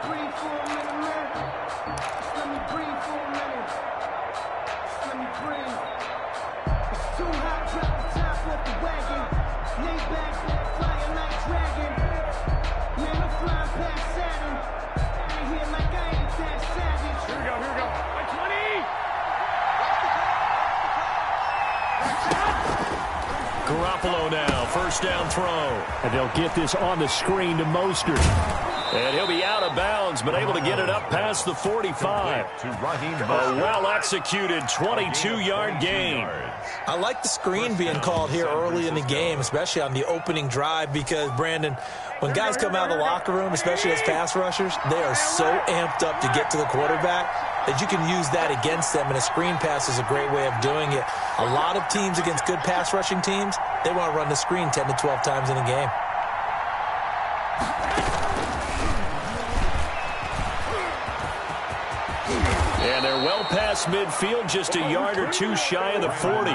breathe for a minute, man. Just let me breathe for a minute. Just let me breathe. It's too hot, drop the top off the wagon. Lay back, flying like dragon. Man, I'm flying past Saturn. Out of here like I ain't that savage. Here we go. By 20. Garoppolo now, first down throw. And they'll get this on the screen to Mostert. And he'll be out of bounds, but able to get it up past the 45. A well-executed 22-yard gain. I like the screen being called here early in the game, especially on the opening drive, because, Brandon, when guys come out of the locker room, especially as pass rushers, they are so amped up to get to the quarterback that you can use that against them, and a screen pass is a great way of doing it. A lot of teams against good pass rushing teams, they want to run the screen 10 to 12 times in a game. And they're well past midfield, just a yard or two shy of the 40.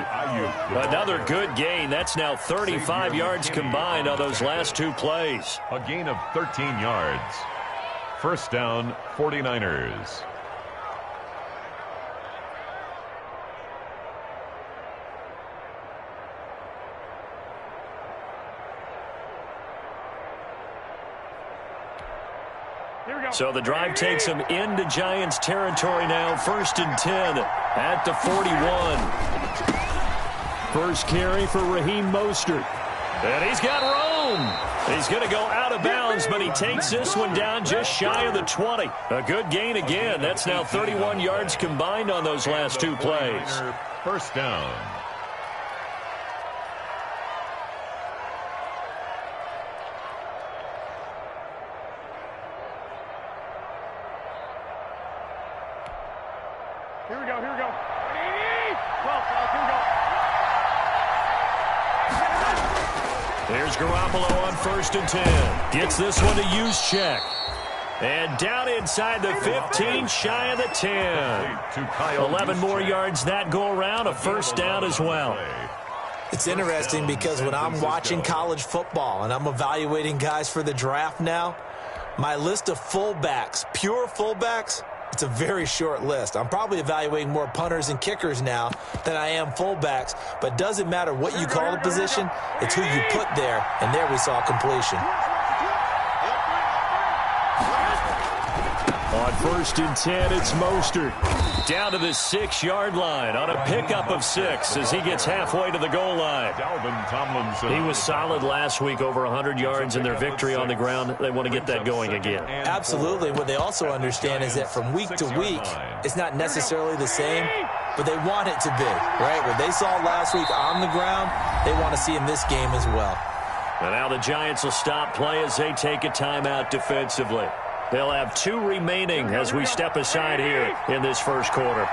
Another good gain. That's now 35 yards combined on those last two plays. A gain of 13 yards. First down, 49ers. So the drive takes them into Giants territory now. First and 10 at the 41. First carry for Raheem Mostert. And he's got room. He's going to go out of bounds, but he takes this one down just shy of the 20. A good gain again. That's now 31 yards combined on those last two plays. First down. Here we go. 12, here we go. Here's Garoppolo on first and 10. Gets this one to Juszczyk. And down inside the 15, shy of the 10. 11 more yards that go around, a first down as well. It's interesting because when I'm watching college football and I'm evaluating guys for the draft now, my list of fullbacks, pure fullbacks, it's a very short list. I'm probably evaluating more punters and kickers now than I am fullbacks, but doesn't matter what you call the position, it's who you put there, and there we saw completion. On first and 10, it's Mostert. Down to the 6-yard line on a pickup of 6 as he gets halfway to the goal line. He was solid last week, over 100 yards in their victory on the ground. They want to get that going again. Absolutely. What they also understand is that from week to week, it's not necessarily the same, but they want it to be, right? What they saw last week on the ground, they want to see in this game as well. And now the Giants will stop play as they take a timeout defensively. They'll have 2 remaining as we step aside here in this first quarter.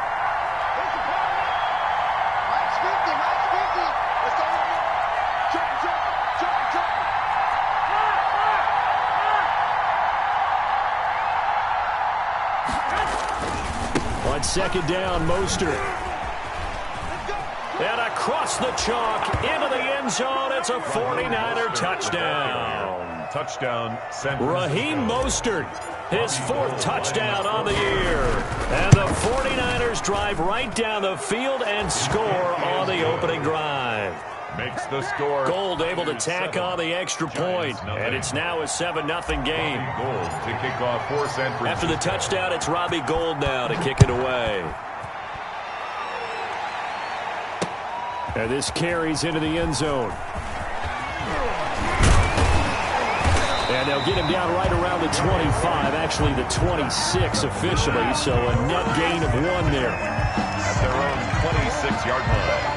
On second down, Mostert. And across the chalk into the end zone. It's a 49er touchdown. Touchdown. Raheem Mostert, his 4th touchdown on the year. And the 49ers drive right down the field and score on the opening drive. Makes the score. Gold able to tack on the extra point, and it's now a 7-0 game. Gold to kick off for San Francisco. After the touchdown, it's Robbie Gould now to kick it away. And this carries into the end zone. And they'll get him down right around the 25, actually the 26 officially, so a net gain of 1 there. At their own 26-yard line.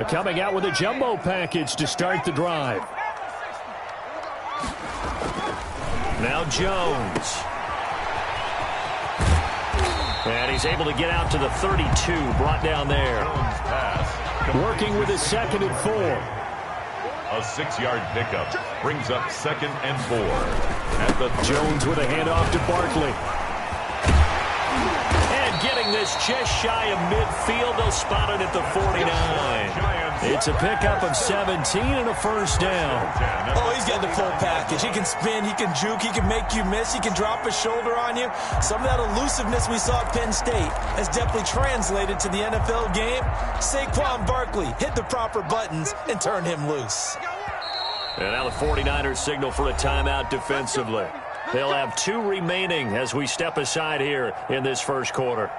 Coming out with a jumbo package to start the drive. Now Jones. And he's able to get out to the 32, brought down there. Working with his 2nd and 4. A 6-yard pickup brings up 2nd and 4. At the Jones with a handoff to Barkley. And getting this just shy of midfield. They'll spot it at the 49. It's a pickup of 17 and a first down. Oh, he's getting the full package. He can spin, he can juke, he can make you miss, he can drop his shoulder on you. Some of that elusiveness we saw at Penn State has definitely translated to the NFL game. Saquon Barkley hit the proper buttons and turned him loose. And now the 49ers signal for a timeout defensively. They'll have 2 remaining as we step aside here in this first quarter.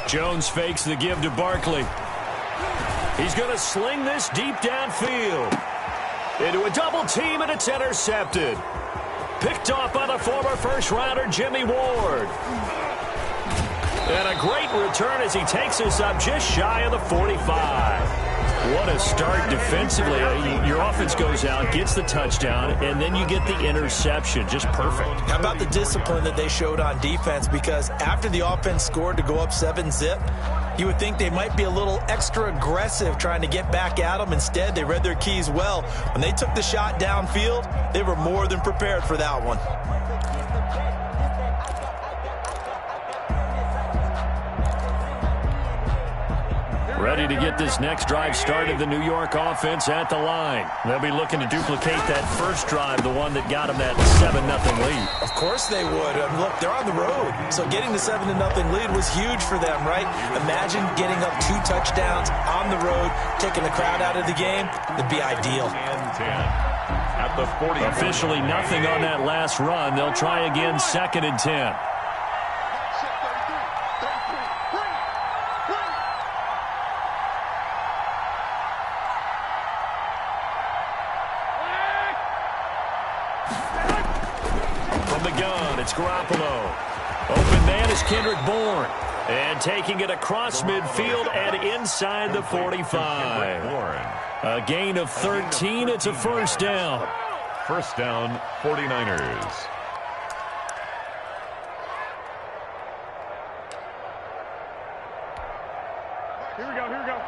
Jones fakes the give to Barkley. He's going to sling this deep downfield. Into a double team, and it's intercepted. Picked off by the former first-rounder Jimmy Ward. And a great return as he takes us up just shy of the 45. What a start defensively. Your offense goes out, gets the touchdown, and then you get the interception. Just perfect. How about the discipline that they showed on defense? Because after the offense scored to go up 7-zip, you would think they might be a little extra aggressive trying to get back at them. Instead, they read their keys well. When they took the shot downfield, they were more than prepared for that one. Ready to get this next drive started, the New York offense at the line. They'll be looking to duplicate that first drive, the one that got them that 7-0 lead. Of course they would. Look, they're on the road, so getting the 7-0 lead was huge for them, right? Imagine getting up 2 touchdowns on the road, taking the crowd out of the game. That'd be ideal. At the 40. Officially nothing on that last run. They'll try again, 2nd and 10. It's Garoppolo. Open man is Kendrick Bourne. And taking it across midfield and inside the 45. A gain of 13. It's a first down. First down, 49ers. Here we go, here we go.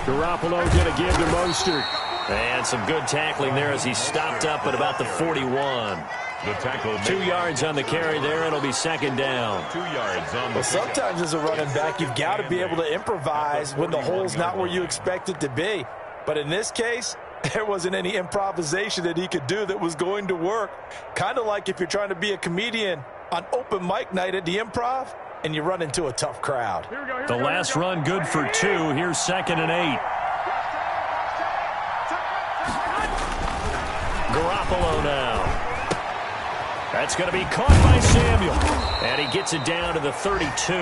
Garoppolo going to give to Mostert. And some good tackling there as he stopped up at about the 41. The tackle 2 yards on the carry there. It'll be 2nd down. 2 yards on the Well, sometimes as a running back, you've got to be able to improvise when the hole's not where you expect it to be. But in this case, there wasn't any improvisation that he could do that was going to work. Kind of like if you're trying to be a comedian on open mic night at the Improv and you run into a tough crowd. The last run good for 2. Here's 2nd and 8. Garoppolo now. That's going to be caught by Samuel. And he gets it down to the 32.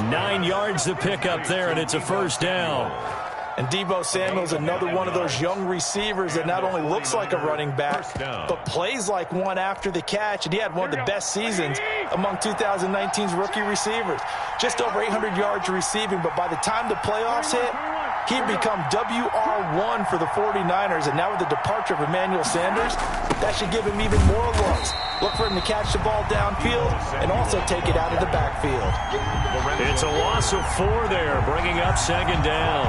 9 yards to pick up there, and it's a first down. And Deebo Samuel's another one of those young receivers that not only looks like a running back, but plays like one after the catch. And he had one of the best seasons among 2019's rookie receivers. Just over 800 yards receiving, but by the time the playoffs hit, he'd become WR1 for the 49ers, and now with the departure of Emmanuel Sanders, that should give him even more looks. Look for him to catch the ball downfield and also take it out of the backfield. It's a loss of 4 there, bringing up 2nd down.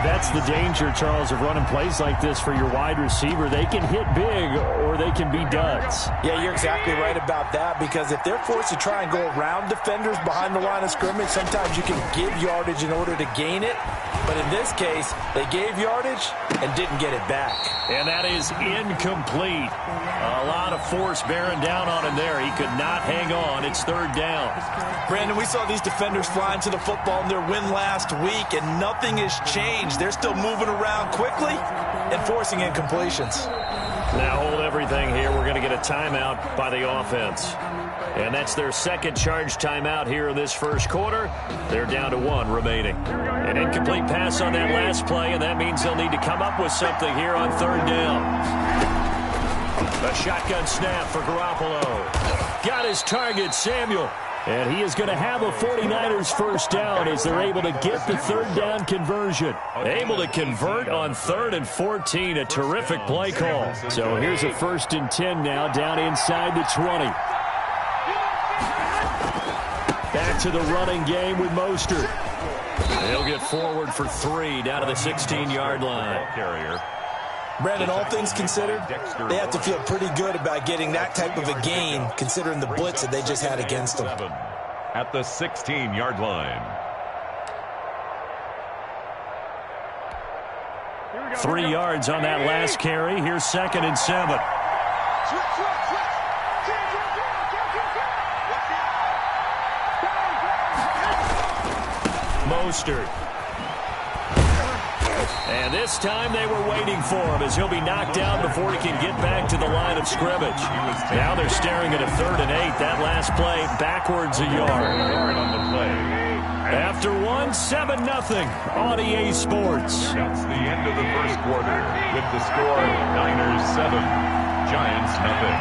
That's the danger, Charles, of running plays like this for your wide receiver. They can hit big or they can be duds. Yeah, you're exactly right about that, because if they're forced to try and go around defenders behind the line of scrimmage, sometimes you can give yardage in order to gain it. But in this case, they gave yardage and didn't get it back. And that is incomplete. A lot of force bearing down on him there. He could not hang on. It's 3rd down. Brandon, we saw these defenders flying to the football in their win last week, and nothing has changed. They're still moving around quickly and forcing incompletions. Now hold everything here. We're going to get a timeout by the offense. And that's their 2nd charge timeout here in this first quarter. They're down to 1 remaining. An incomplete pass on that last play, and that means they'll need to come up with something here on 3rd down. A shotgun snap for Garoppolo. Got his target, Samuel. And he is going to have a 49ers first down as they're able to get the third down conversion. Able to convert on 3rd and 14. A terrific play call. So here's a 1st and 10 now down inside the 20. Back to the running game with Mostert. He'll get forward for 3 down to the 16-yard line. Carrier. Brandon, all things considered, they have to feel pretty good about getting that type of a gain considering the blitz that they just had against them. At the 16-yard line. 3 yards on that last carry. Here's 2nd and 7. Mostert. And this time they were waiting for him as he'll be knocked down before he can get back to the line of scrimmage. Now they're staring at a 3rd and 8. That last play backwards a yard. On the play. After 7-0 on EA Sports. That's the end of the first quarter with the score Niners 7, Giants nothing.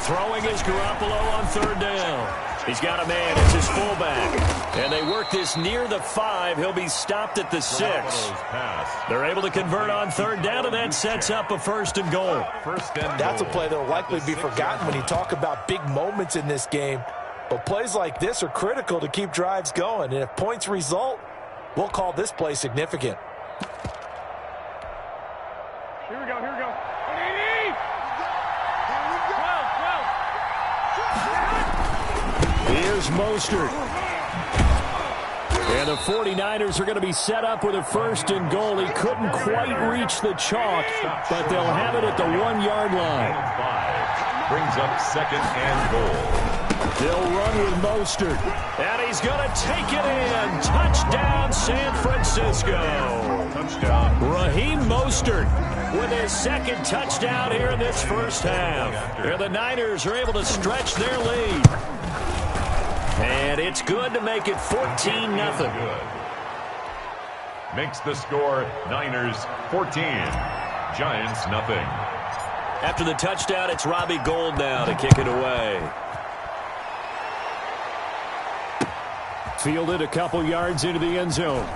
Throwing is Garoppolo on 3rd down. He's got a man. It's his fullback. And they work this near the 5. He'll be stopped at the 6. They're able to convert on 3rd down, and that sets up a 1st and goal. That's a play that will likely be forgotten when you talk about big moments in this game. But plays like this are critical to keep drives going. And if points result, we'll call this play significant. Here we go, here we go. Here's Mostert. And the 49ers are going to be set up with a 1st and goal. He couldn't quite reach the chalk, but they'll have it at the 1-yard line. 5 brings up 2nd and goal. They'll run with Mostert. And he's going to take it in. Touchdown, San Francisco. Touchdown. Raheem Mostert with his 2nd touchdown here in this first half. And the Niners are able to stretch their lead. And it's good to make it 14-0. Makes the score Niners 14, Giants nothing. After the touchdown, it's Robbie Gould now to kick it away. Fielded a couple yards into the end zone.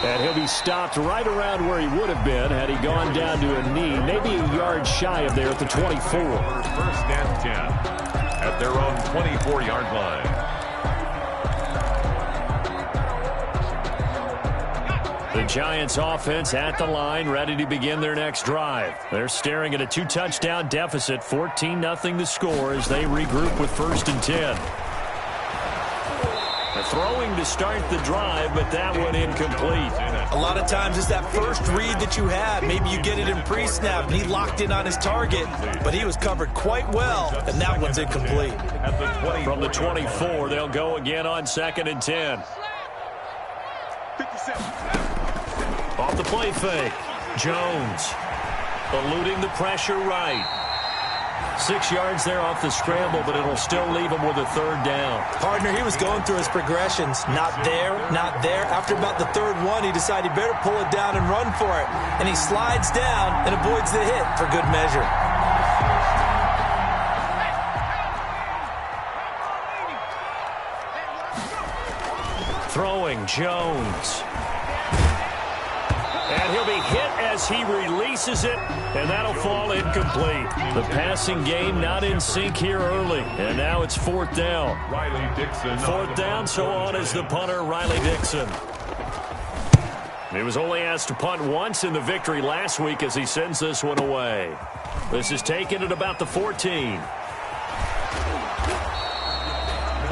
And he'll be stopped right around where he would have been had he gone down to a knee, maybe a yard shy of there at the 24. 1st and 10 at their own 24-yard line. The Giants offense at the line, ready to begin their next drive. They're staring at a 2-touchdown deficit, 14-0 the score as they regroup with 1st and 10. Throwing to start the drive, but that one incomplete. A lot of times it's that first read that you have. Maybe you get it in pre-snap, and he locked in on his target, but he was covered quite well, and that one's incomplete. From the 24, they'll go again on 2nd and 10. Off the play fake. Jones eluding the pressure right. 6 yards there off the scramble, but it'll still leave him with a 3rd down. Partner, he was going through his progressions. Not there, not there. After about the 3rd one, he decided he better pull it down and run for it. And he slides down and avoids the hit for good measure. Throwing Jones. And he'll be hit as he releases it, and that'll fall incomplete. The passing game not in sync here early, and now it's 4th down. Riley Dixon. 4th down, so on is the punter, Riley Dixon. He was only asked to punt once in the victory last week as he sends this one away. This is taken at about the 14.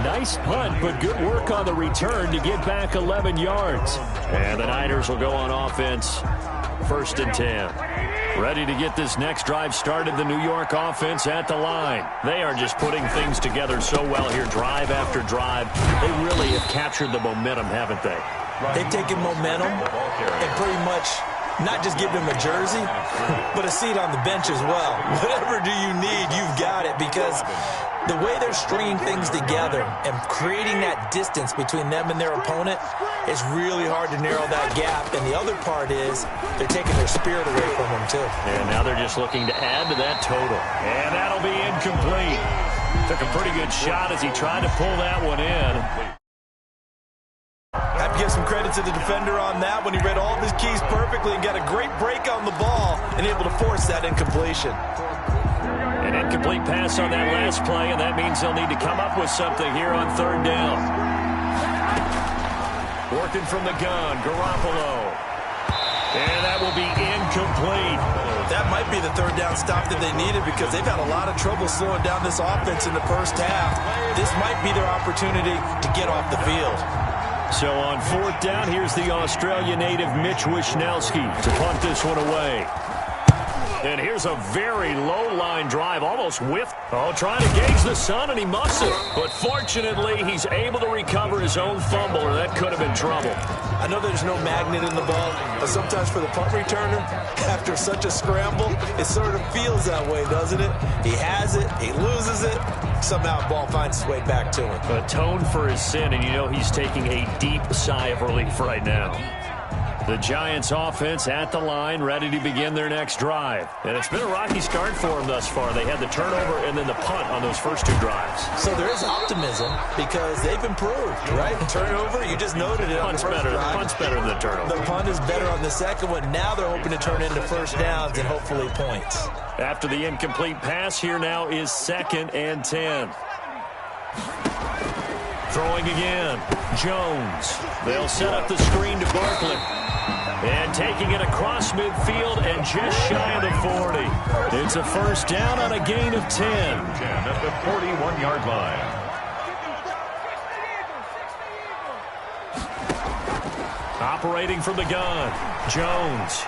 Nice punt, but good work on the return to get back 11 yards. And the Niners will go on offense, 1st and 10. Ready to get this next drive started, the New York offense at the line. They are just putting things together so well here, drive after drive. They really have captured the momentum, haven't they? They've taken momentum and pretty much not just giving him a jersey, but a seat on the bench as well. Whatever do you need, you've got it, because the way they're stringing things together and creating that distance between them and their opponent, it's really hard to narrow that gap. And the other part is they're taking their spirit away from them, too. And now they're just looking to add to that total. And that'll be incomplete. Took a pretty good shot as he tried to pull that one in. Have to give some credit to the defender on that when he read all of his keys perfectly and got a great break on the ball and able to force that incompletion. An incomplete pass on that last play, and that means they'll need to come up with something here on third down. Working from the gun, Garoppolo. And that will be incomplete. That might be the third down stop that they needed, because they've had a lot of trouble slowing down this offense in the first half. This might be their opportunity to get off the field. So on fourth down, here's the Australia native Mitch Wishnowski to punt this one away. And here's a very low-line drive, almost whiffed. Oh, trying to gauge the sun, and he mustn't. But fortunately, he's able to recover his own fumble, or that could have been trouble. I know there's no magnet in the ball, but sometimes for the punt returner, after such a scramble, it sort of feels that way, doesn't it? He has it, he loses it, somehow the ball finds its way back to him. Atone for his sin, and you know he's taking a deep sigh of relief right now. The Giants offense at the line, ready to begin their next drive. And it's been a rocky start for them thus far. They had the turnover and then the punt on those first two drives. So there is optimism because they've improved, right? Turnover, you just noted it on the first drive. The punt's better than the turnover. The punt is better on the second one. Now they're hoping to turn into first downs and hopefully points. After the incomplete pass, here now is 2nd and 10. Throwing again, Jones. They'll set up the screen to Barkley. And taking it across midfield and just shy of the 40. It's a first down on a gain of 10. At the 41-yard line. Operating from the gun, Jones.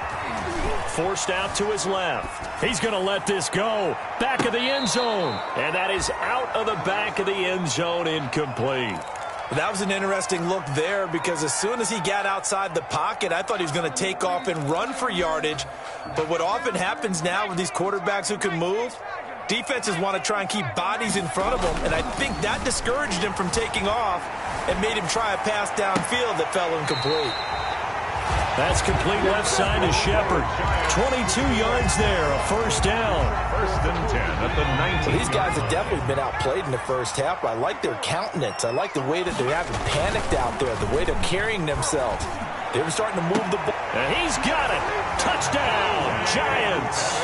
Forced out to his left. He's going to let this go. Back of the end zone. And that is out of the back of the end zone, incomplete. That was an interesting look there, because as soon as he got outside the pocket, I thought he was going to take off and run for yardage. But what often happens now with these quarterbacks who can move, defenses want to try and keep bodies in front of them, and I think that discouraged him from taking off and made him try a pass downfield that fell incomplete. That's complete left side to Shepard. 22 yards there, a first down. 1st and 10 at the 19. Well, these guys have definitely been outplayed in the first half, but I like their countenance. I like the way that they're having panicked out there, the way they're carrying themselves. They were starting to move the ball. And he's got it. Touchdown, Giants.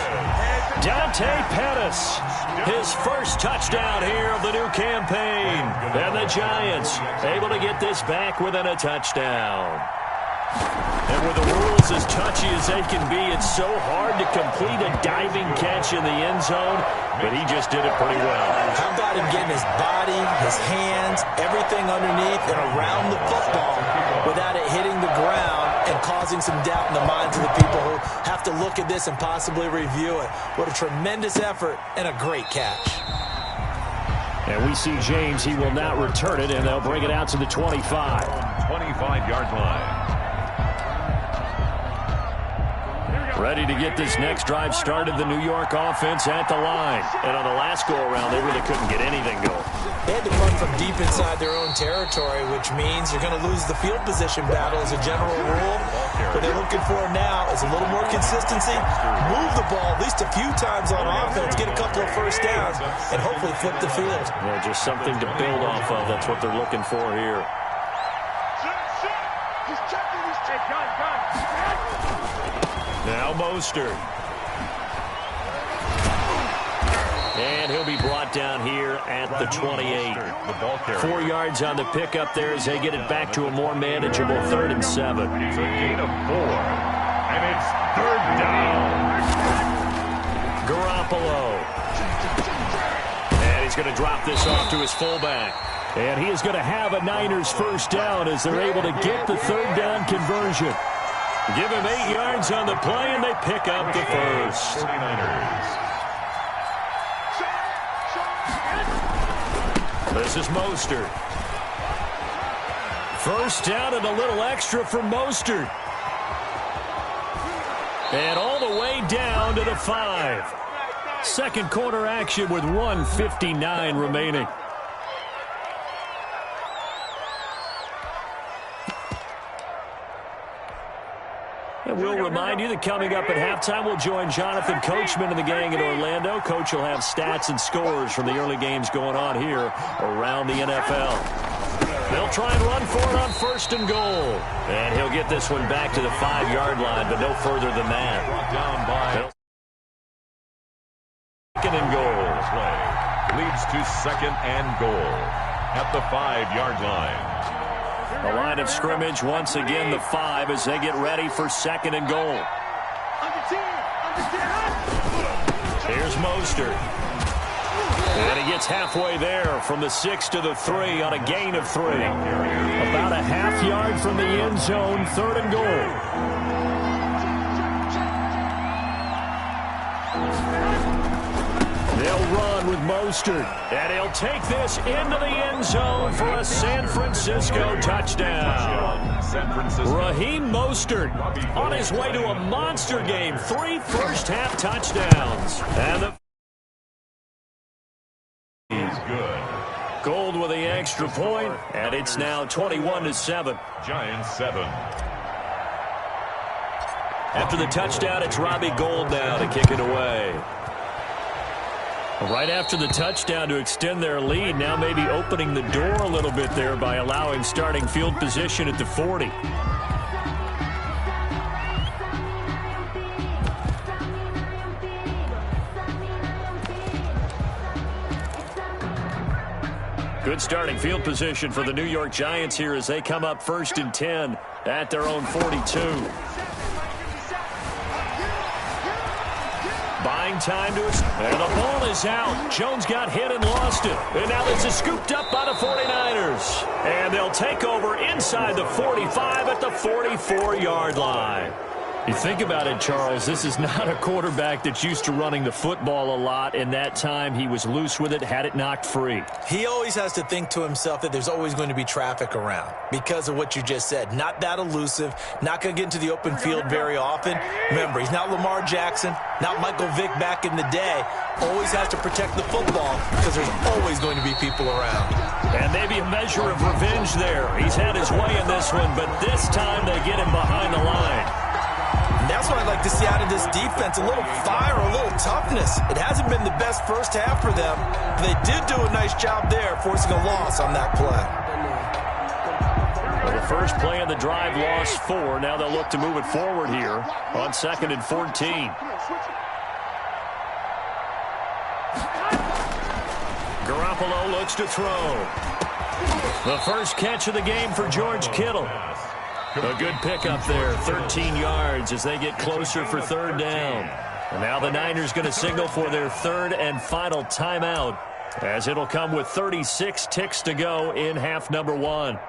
Dante Pettis, his first touchdown here of the new campaign. And the Giants able to get this back within a touchdown. And with the rules as touchy as they can be, it's so hard to complete a diving catch in the end zone, but he just did it pretty well. How about him getting his body, his hands, everything underneath and around the football without it hitting the ground and causing some doubt in the minds of the people who have to look at this and possibly review it. What a tremendous effort and a great catch. And we see James, he will not return it, and they'll bring it out to the 25. 25-yard line. Ready to get this next drive started, the New York offense at the line. And on the last go-around, they really couldn't get anything going. They had to punt from deep inside their own territory, which means you're going to lose the field position battle as a general rule. What they're looking for now is a little more consistency, move the ball at least a few times on offense, get a couple of first downs, and hopefully flip the field. Yeah, just something to build off of. That's what they're looking for here. Now Mostert. And he'll be brought down here at the 28. 4 yards on the pickup there as they get it back to a more manageable 3rd and 7. It's a gain of 4. And it's 3rd down. Garoppolo. And he's going to drop this off to his fullback. And he is going to have a Niners first down as they're able to get the 3rd down conversion. Give him 8 yards on the play, and they pick up the first. 49ers. This is Mostert. First down and a little extra for Mostert. And all the way down to the 5. Second quarter action with 1:59 remaining. And we'll remind you that coming up at halftime, we'll join Jonathan Coachman and the gang in Orlando. Coach will have stats and scores from the early games going on here around the NFL. They'll try and run for it on 1st and goal. And he'll get this one back to the 5-yard line, but no further than that. Brought down by 2nd and goal. Leads to 2nd and goal at the 5-yard line. The line of scrimmage once again the 5 as they get ready for 2nd and goal. Here's Mostert. And he gets halfway there from the 6 to the 3 on a gain of 3. About a half yard from the end zone, 3rd and goal. They'll run with Mostert, and he'll take this into the end zone for a San Francisco touchdown. Raheem Mostert on his way to a monster game. 3 first-half touchdowns. And He's good. Gold with the extra point, and it's now 21-7. Giants 7. After the touchdown, it's Robbie Gould now to kick it away. Right after the touchdown to extend their lead, now maybe opening the door a little bit there by allowing starting field position at the 40. Good starting field position for the New York Giants here as they come up 1st and 10 at their own 42. Buying time to us. And the ball is out. Jones got hit and lost it. And now this is scooped up by the 49ers. And they'll take over inside the 45 at the 44-yard line. You think about it, Charles, this is not a quarterback that's used to running the football a lot. In that time, he was loose with it, had it knocked free. He always has to think to himself that there's always going to be traffic around because of what you just said. Not that elusive, not going to get into the open field very often. Remember, he's not Lamar Jackson, not Michael Vick back in the day. Always has to protect the football because there's always going to be people around. And maybe a measure of revenge there. He's had his way in this one, but this time they get him behind the line. And that's what I'd like to see out of this defense, a little fire, a little toughness. It hasn't been the best first half for them, but they did do a nice job there, forcing a loss on that play. Well, the first play of the drive lost 4. Now they'll look to move it forward here on 2nd and 14. Garoppolo looks to throw. The first catch of the game for George Kittle. A good pickup there, 13 yards as they get closer for 3rd down. And now the Niners going to signal for their 3rd and final timeout as it'll come with 36 ticks to go in half number 1.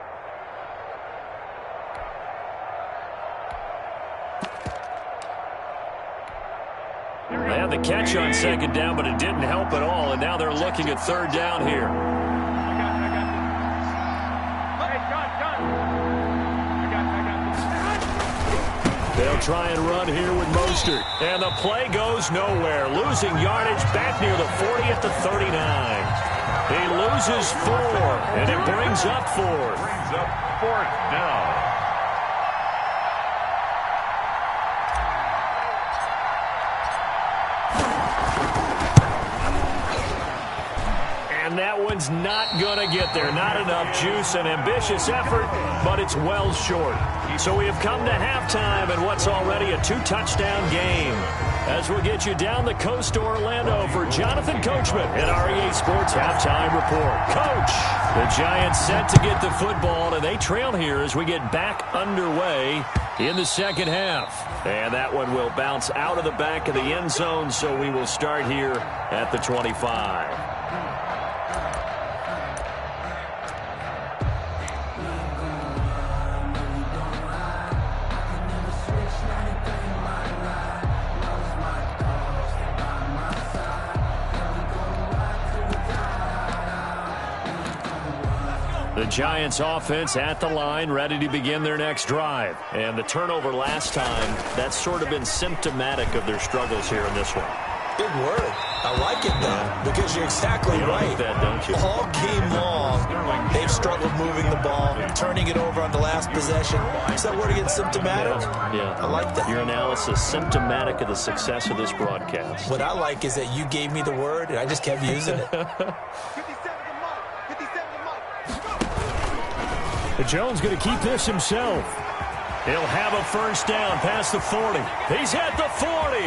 They had the catch on 2nd down, but it didn't help at all, and now they're looking at 3rd down here. They'll try and run here with Mostert. And the play goes nowhere. Losing yardage back near the 40 at the 39. He loses 4, and it brings up 4th. Brings up 4th down. And that one's not going to get there. Not enough juice. An ambitious effort, but it's well short. So we have come to halftime in what's already a 2-touchdown game. As we'll get you down the coast to Orlando for Jonathan Coachman at our EA Sports Halftime Report. Coach, the Giants set to get the football, and they trail here as we get back underway in the second half. And that one will bounce out of the back of the end zone, so we will start here at the 25. The Giants offense at the line, ready to begin their next drive. And the turnover last time, that's sort of been symptomatic of their struggles here in this one. Big word. I like it, though, because you're exactly right. Like that, don't you? All game long, they've struggled moving the ball, turning it over on the last possession. Is that word again, symptomatic? Yeah. I like that. Your analysis, symptomatic of the success of this broadcast. What I like is that you gave me the word, and I just kept using it. Jones going to keep this himself. He'll have a first down past the 40. He's at the 40.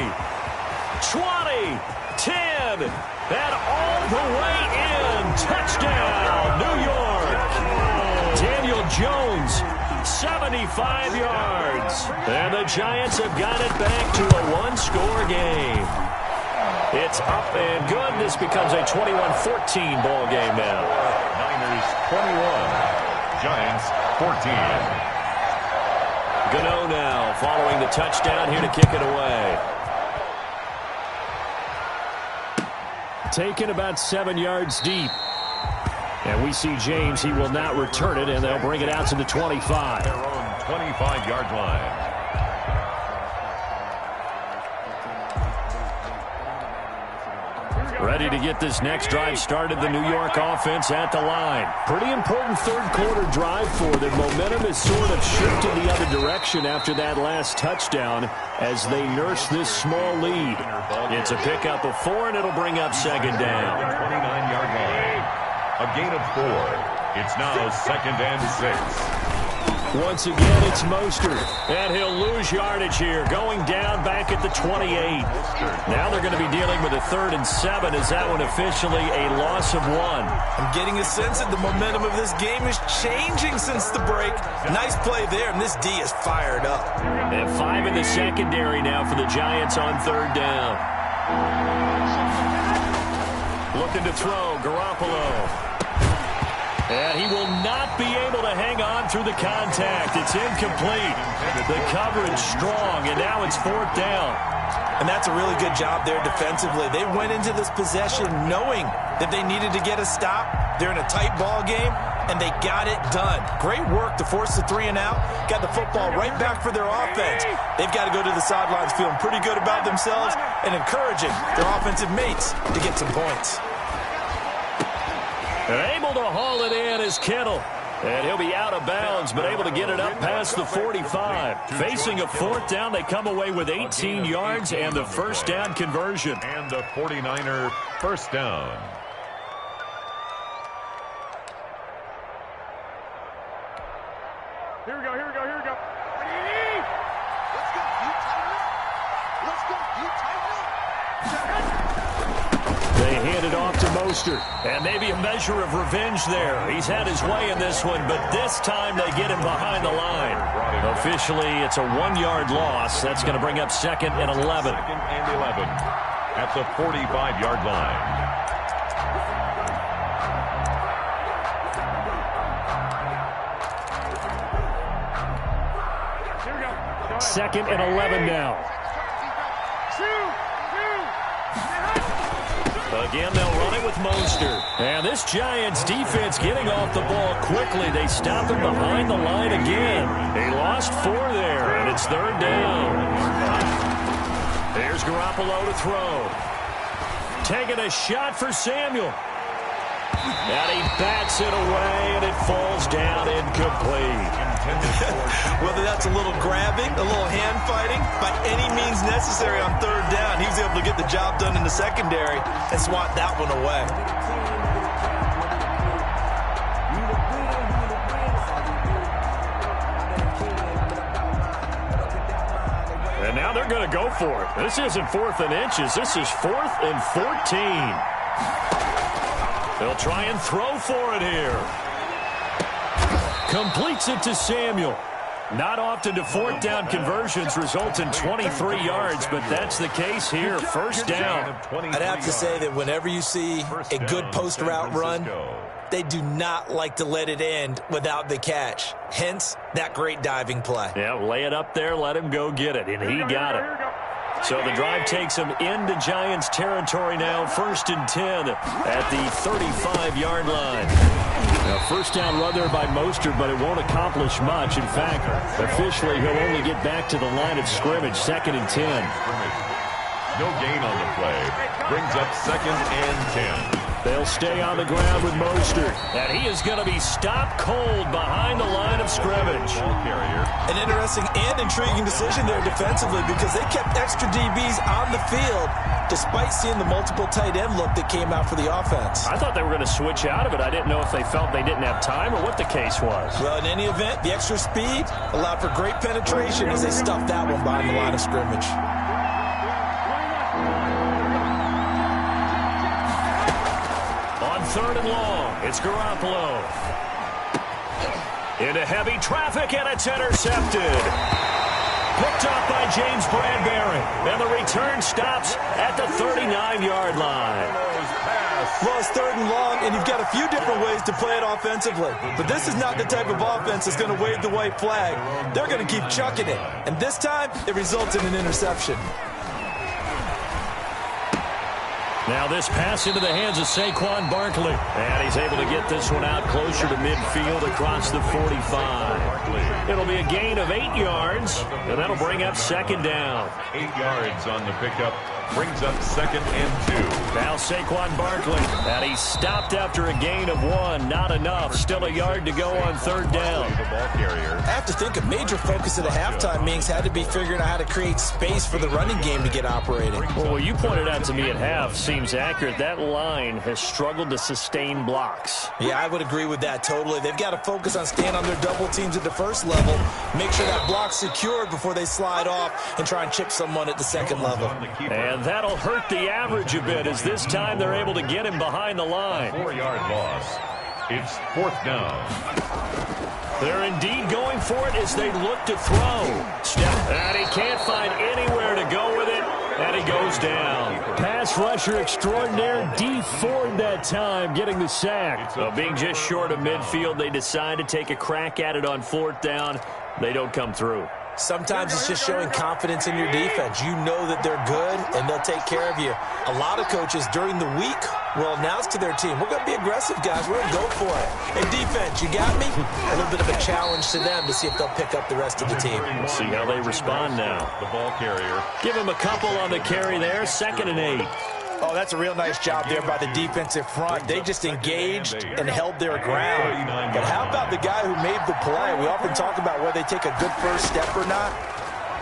20, 10, and all the way in. Touchdown, New York. Daniel Jones, 75 yards. And the Giants have got it back to a one-score game. It's up and good. This becomes a 21-14 ball game now. Niners 21, Giants 14. Gano now following the touchdown here to kick it away. Taken about 7 yards deep. And we see James. He will not return it, and they'll bring it out to the 25. Their own 25-yard line. Ready to get this next drive started, the New York offense at the line. Pretty important third-quarter drive for them. Momentum has sort of shifted the other direction after that last touchdown as they nurse this small lead. It's a pickup of 4, and it'll bring up second down. 29-yard line. A gain of 4. It's now 2nd and 6. Once again, it's Mostert, and he'll lose yardage here, going down back at the 28. Now they're going to be dealing with a 3rd and 7. Is that one officially a loss of 1? I'm getting a sense that the momentum of this game is changing since the break. Nice play there, and this D is fired up. And 5 in the secondary now for the Giants on 3rd down. Looking to throw, Garoppolo. And he will not be able to hang on through the contact. It's incomplete. The coverage strong, and now it's 4th down. And that's a really good job there defensively. They went into this possession knowing that they needed to get a stop. They're in a tight ball game, and they got it done. Great work to force the 3 and out. Got the football right back for their offense. They've got to go to the sidelines feeling pretty good about themselves and encouraging their offensive mates to get some points. Able to haul it in is Kittle. And he'll be out of bounds, but able to get it up past the 45. Facing a 4th down, they come away with 18 yards and the first down conversion. And the 49er first down. Here we go, here we go, here we go. Let's go, you tighten up. Let's go, you tighten up. They hand it off to Mostert, and maybe a measure of revenge there. He's had his way in this one, but this time they get him behind the line. Officially, it's a 1-yard loss. That's going to bring up 2nd and 11. 2nd and 11 at the 45-yard line. Here we go. 2nd and 11 now. Again, they'll run it with Mostert. And this Giants defense getting off the ball quickly. They stop him behind the line again. They lost 4 there, and it's 3rd down. There's Garoppolo to throw. Taking a shot for Samuel. And he bats it away, and it falls down incomplete. Whether that's a little grabbing, a little hand fighting, by any means necessary on 3rd down, he was able to get the job done in the secondary and swat that one away. And now they're going to go for it. This isn't 4th and inches. This is 4th and 14. They'll try and throw for it here. Completes it to Samuel. Not often do 4th down conversions result in 23 yards, but that's the case here. First down. I'd have to say that whenever you see a good post route run, they do not like to let it end without the catch. Hence, that great diving play. Yeah, lay it up there, let him go get it, and he got it. So the drive takes him into Giants territory now, 1st and 10 at the 35-yard line. Now, first down run there by Mostert, but it won't accomplish much. In fact, officially, he'll only get back to the line of scrimmage, 2nd and 10. No gain on the play. Brings up 2nd and 10. They'll stay on the ground with Mostert. And he is going to be stopped cold behind the line of scrimmage. An interesting and intriguing decision there defensively because they kept extra DBs on the field despite seeing the multiple tight end look that came out for the offense. I thought they were going to switch out of it. I didn't know if they felt they didn't have time or what the case was. Well, in any event, the extra speed allowed for great penetration as they stuffed that one behind the line of scrimmage. On 3rd and long, it's Garoppolo. Into heavy traffic, and it's intercepted. Picked up by James Bradbury. And the return stops at the 39-yard line. Well, it's 3rd and long, and you've got a few different ways to play it offensively. But this is not the type of offense that's going to wave the white flag. They're going to keep chucking it. And this time, it results in an interception. Now this pass into the hands of Saquon Barkley. And he's able to get this one out closer to midfield across the 45. It'll be a gain of 8 yards, and that'll bring up 2nd down. 8 yards on the pickup. Brings up 2nd and 2. Now Saquon Barkley. And he's stopped after a gain of 1. Not enough. Still a yard to go on 3rd down. The ball carrier. I have to think a major focus of the halftime meetings had to be figuring out how to create space for the running game to get operating. Well, what you pointed out to me at half seems accurate. That line has struggled to sustain blocks. Yeah, I would agree with that totally. They've got to focus on staying on their double teams at the first level, make sure that block's secured before they slide off and try and chip someone at the 2nd level. And that'll hurt the average a bit as this time they're able to get him behind the line. 4-yard loss. It's 4th down. They're indeed going for it as they look to throw. Step, and he can't find anywhere to go with it, and he goes down. Pass rusher extraordinaire, D Ford that time, getting the sack. So being just short of midfield, they decide to take a crack at it on 4th down. They don't come through. Sometimes it's just showing confidence in your defense. You know that they're good, and they'll take care of you. A lot of coaches during the week will announce to their team, we're going to be aggressive, guys. We're going to go for it. Hey, defense, you got me? A little bit of a challenge to them to see if they'll pick up the rest of the team. We'll see how they respond now. The ball carrier. Give him a couple on the carry there, 2nd and 8. Oh, that's a real nice job there by the defensive front. They just engaged and held their ground. But how about the guy who made the play? We often talk about whether they take a good first step or not.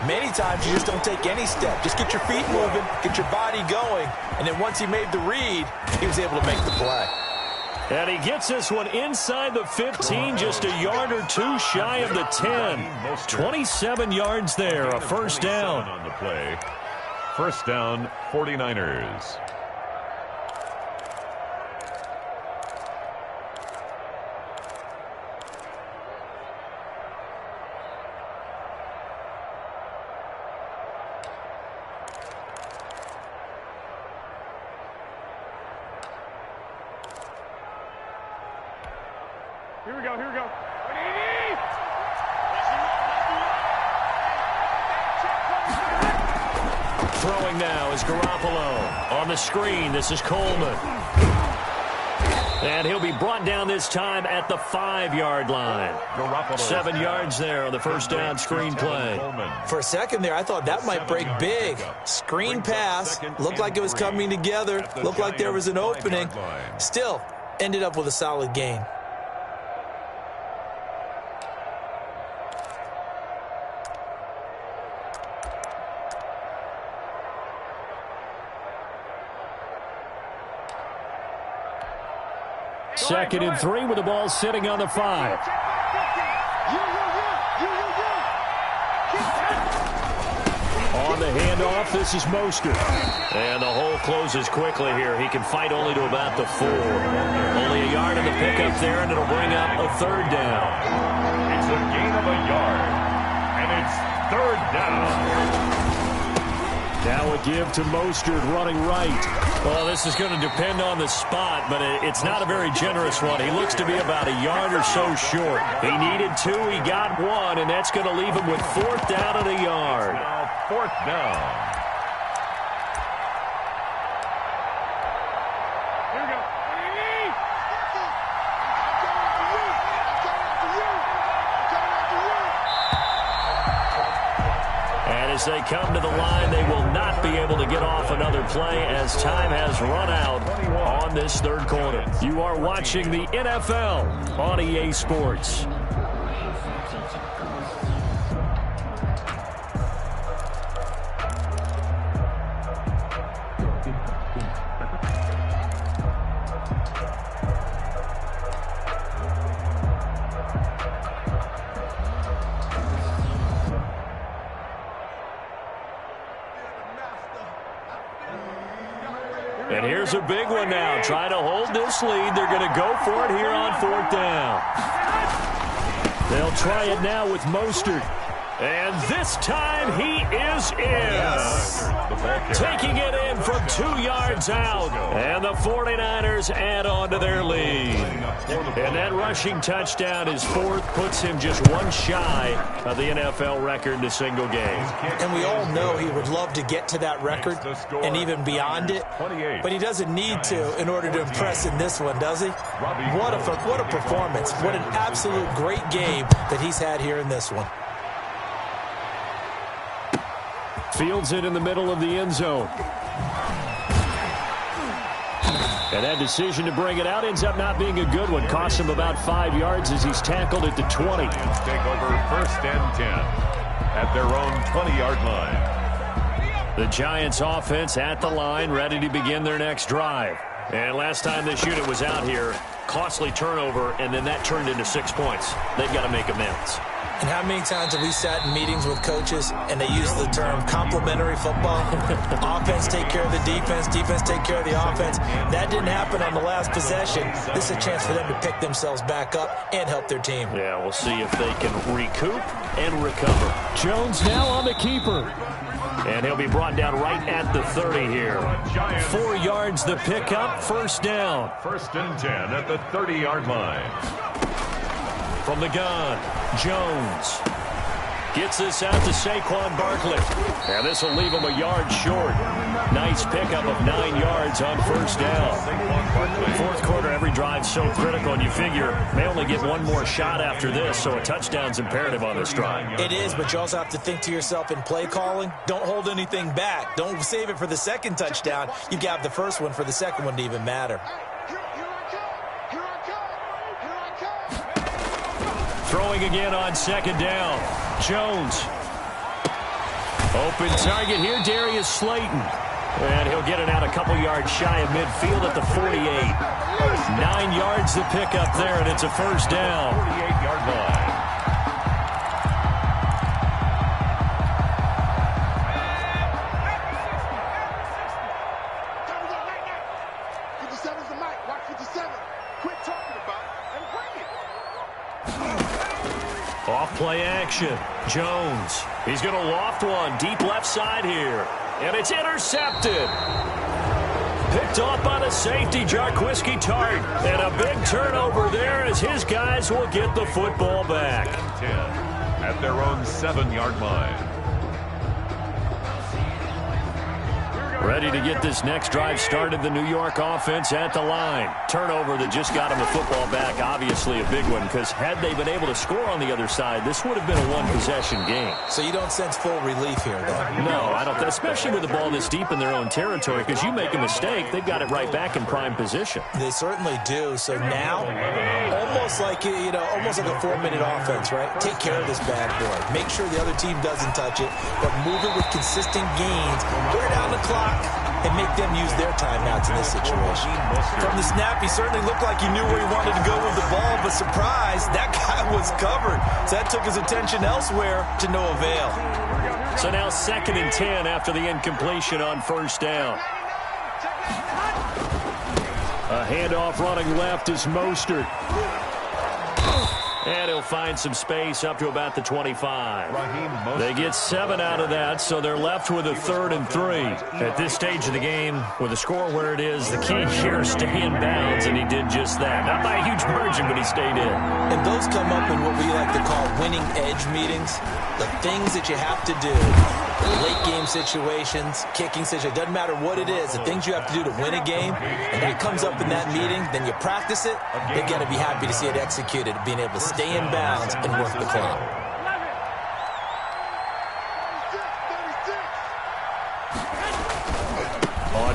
Many times you just don't take any step. Just get your feet moving, get your body going, and then once he made the read, he was able to make the play. And he gets this one inside the 15, just a yard or 2 shy of the 10. 27 yards there, a 1st down. On the play. 1st down, 49ers. Here we go, here we go. Throwing now is Garoppolo. On the screen, this is Coleman. And he'll be brought down this time at the 5-yard line. 7 yards there on the 1st down screen play. For a second there, I thought that might break big. Screen pass, looked like it was coming together, looked like there was an opening. Still, ended up with a solid gain. Second and 3 with the ball sitting on the 5. On the handoff, this is Mostert. And the hole closes quickly here. He can fight only to about the 4. Only a yard in the pickup there, and it'll bring up a 3rd down. It's a gain of a yard, and it's 3rd down. Now a give to Mostert running right. Well, this is going to depend on the spot, but it's not a very generous one. He looks to be about a yard or so short. He needed 2, he got 1, and that's going to leave him with 4th down and a yard. Now 4th down. Here we go. As they come to the line, they will not be able to get off another play as time has run out on this third quarter. You are watching the NFL on EA Sports. And here's a big one now. Trying to hold this lead. They're going to go for it here on fourth down. They'll try it now with Mostert. And this time he is in. Yes. Taking it in from 2 yards out. And the 49ers add on to their lead. And that rushing touchdown is fourth, puts him just one shy of the NFL record in a single game. And we all know he would love to get to that record and even beyond it. But he doesn't need to in order to impress in this one, does he? What a performance. What an absolute great game that he's had here in this one. Fields it in the middle of the end zone. And that decision to bring it out ends up not being a good one. Costs him about 5 yards as he's tackled at the 20. Take over 1st and 10 at their own 20-yard line. The Giants offense at the line, ready to begin their next drive. And last time this unit was out here, costly turnover, and then that turned into 6 points. They've got to make amends. And how many times have we sat in meetings with coaches and they use the term complementary football? Offense take care of the defense, defense take care of the offense. That didn't happen on the last possession. This is a chance for them to pick themselves back up and help their team. Yeah, we'll see if they can recoup and recover. Jones now on the keeper. And he'll be brought down right at the 30 here. 4 yards the pickup, first down. 1st and 10 at the 30-yard line. From the gun, Jones gets this out to Saquon Barkley. And this will leave him a yard short. Nice pickup of 9 yards on first down. Fourth quarter, every drive so critical, and you figure they only get one more shot after this, so a touchdown's imperative on this drive. It is, but you also have to think to yourself in play calling, don't hold anything back. Don't save it for the second touchdown. You got the first one for the second one to even matter. Throwing again on second down. Jones. Open target here, Darius Slayton. And he'll get it out a couple yards shy of midfield at the 48. 9 yards to pick up there, and it's a first down. 48-yard line. Off-play action. Jones. He's going to loft one deep left side here. And it's intercepted. Picked off by the safety, Jarquiski Tart. And a big turnover there as his guys will get the football back. 10 at their own 7-yard line. Ready to get this next drive started, the New York offense at the line. Turnover that just got him the football back, obviously a big one, because had they been able to score on the other side, this would have been a one-possession game. So you don't sense full relief here, though? No, I don't, especially with the ball this deep in their own territory, because you make a mistake, they've got it right back in prime position. They certainly do. So now, almost like a 4-minute offense, right? Take care of this bad boy. Make sure the other team doesn't touch it, but move it with consistent gains. Wear down the clock and make them use their timeouts in this situation. From the snap, he certainly looked like he knew where he wanted to go with the ball, but surprise, that guy was covered. So that took his attention elsewhere to no avail. So now 2nd and 10 after the incompletion on first down. A handoff running left is Mostert. And he'll find some space up to about the 25. They get 7 out of that, so they're left with a 3rd and 3. At this stage of the game, with the score where it is, the key here is stay in bounds, and he did just that. Not by a huge margin, but he stayed in. And those come up in what we like to call winning edge meetings. The things that you have to do, late game situations, kicking situations, doesn't matter what it is, the things you have to do to win a game, and that comes up in that meeting, then you practice it, they've got to be happy to see it executed, being able to stay in bounds and work the clock.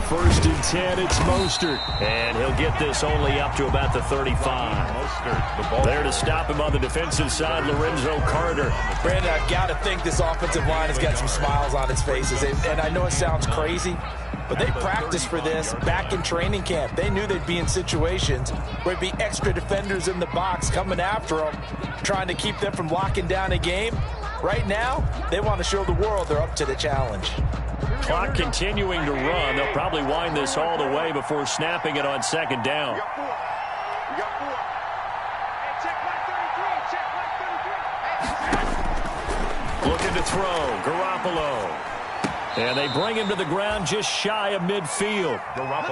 first and 10, it's Mostert. And he'll get this only up to about the 35. There to stop him on the defensive side, Lorenzo Carter. Brandon, I've got to think this offensive line has got some smiles on its faces. And I know it sounds crazy, but they practiced for this back in training camp. They knew they'd be in situations where there'd be extra defenders in the box coming after them, trying to keep them from locking down a game. Right now, they want to show the world they're up to the challenge. Clock continuing to run. They'll probably wind this all the way before snapping it on second down. Looking to throw, Garoppolo. And they bring him to the ground just shy of midfield.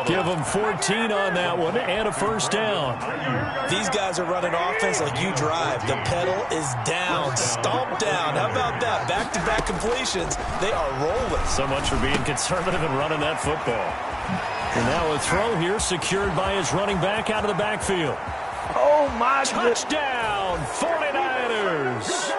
Give him 14 on that one and a first down. These guys are running offense like you drive. The pedal is down, stomp down. How about that? Back-to-back completions. They are rolling. So much for being conservative and running that football. And now a throw here secured by his running back out of the backfield. Oh, my goodness. Touchdown, 49ers.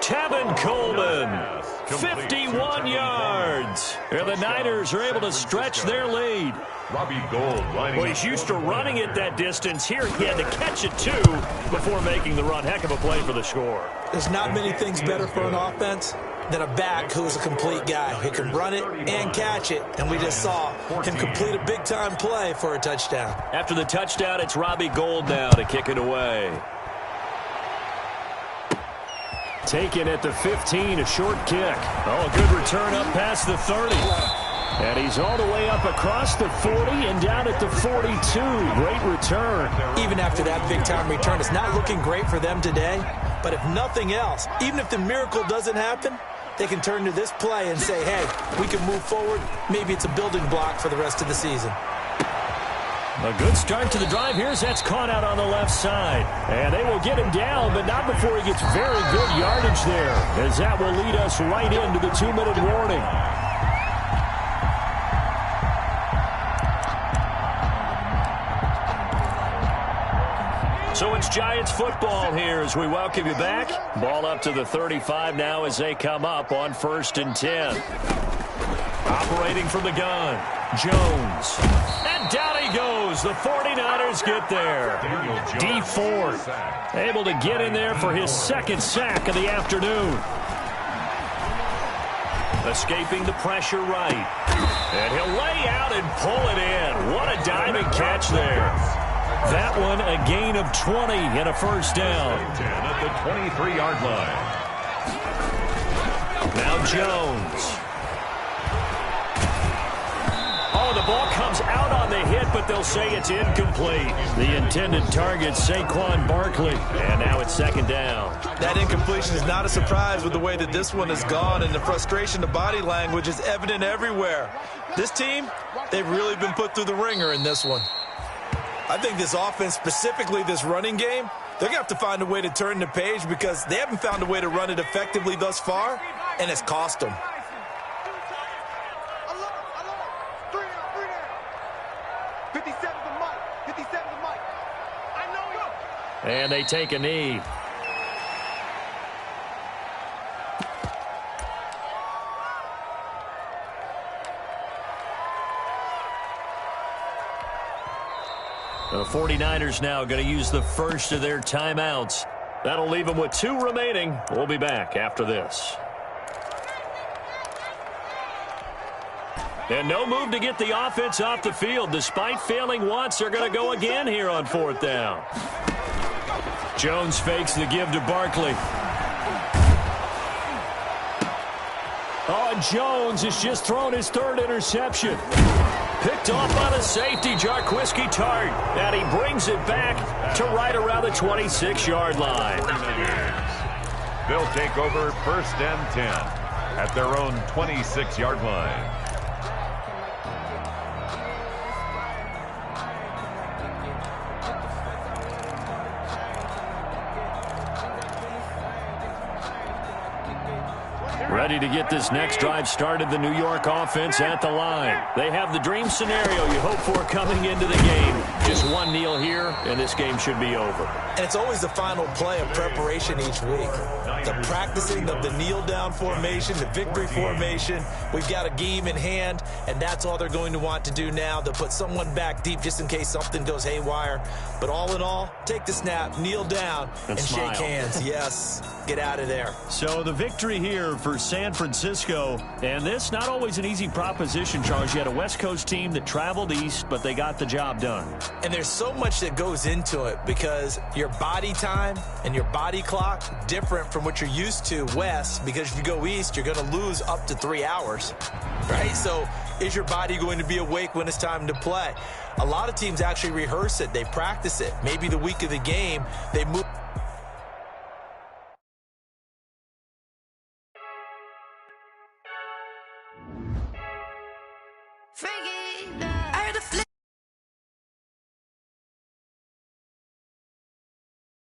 Tevin Coleman. 51 yards. And the Niners are able to stretch their lead. Well, he's used to running it that distance. Here he had to catch it, too, before making the run. Heck of a play for the score. There's not many things better for an offense than a back who's a complete guy. He can run it and catch it. And we just saw him complete a big-time play for a touchdown. After the touchdown, it's Robbie Gould now to kick it away. Taken at the 15, a short kick. Oh, a good return up past the 30. And he's all the way up across the 40 and down at the 42. Great return. Even after that big-time return, it's not looking great for them today. But if nothing else, even if the miracle doesn't happen, they can turn to this play and say, hey, we can move forward. Maybe it's a building block for the rest of the season. A good start to the drive here as that's caught out on the left side. And they will get him down, but not before he gets very good yardage there, as that will lead us right into the 2-minute warning. So it's Giants football here as we welcome you back. Ball up to the 35 now as they come up on 1st and 10. Operating from the gun, Jones. And down he goes. The 49ers get there. D Ford able to get in there for his second sack of the afternoon. Escaping the pressure right. And he'll lay out and pull it in. What a diving catch there. That one a gain of 20 and a first down. 10 at the 23-yard line. Now Jones. Oh, the ball comes out on the hit, but they'll say it's incomplete. The intended target, Saquon Barkley. And now it's second down. That incompletion is not a surprise with the way that this one has gone, and the frustration, the body language is evident everywhere. This team, they've really been put through the ringer in this one. I think this offense, specifically this running game, they're going to have to find a way to turn the page because they haven't found a way to run it effectively thus far, and it's cost them. And they take a knee. The 49ers now going to use the first of their timeouts. That'll leave them with 2 remaining. We'll be back after this. And no move to get the offense off the field. Despite failing once, they're going to go again here on 4th down. Jones fakes the give to Barkley. Oh, and Jones has just thrown his 3rd interception. Picked off by the safety, Jarquiski Tart. And he brings it back to right around the 26-yard line. They'll take over 1st and 10 at their own 26-yard line. Ready to get this next drive started, the New York offense at the line. They have the dream scenario you hope for coming into the game. Just one kneel here, and this game should be over. And it's always the final play of preparation each week. The practicing of the kneel-down formation, the victory formation. We've got a game in hand, and that's all they're going to want to do now. They'll put someone back deep just in case something goes haywire. But all in all, take the snap, kneel down, and shake hands. Yes, get out of there. So the victory here for San Francisco. And this, not always an easy proposition, Charles. You had a West Coast team that traveled east, but they got the job done. And there's so much that goes into it because your body time and your body clock different from what you're used to west, because if you go east, you're going to lose up to 3 hours, right? So is your body going to be awake when it's time to play? A lot of teams actually rehearse it. They practice it. Maybe the week of the game, they move. Freaky.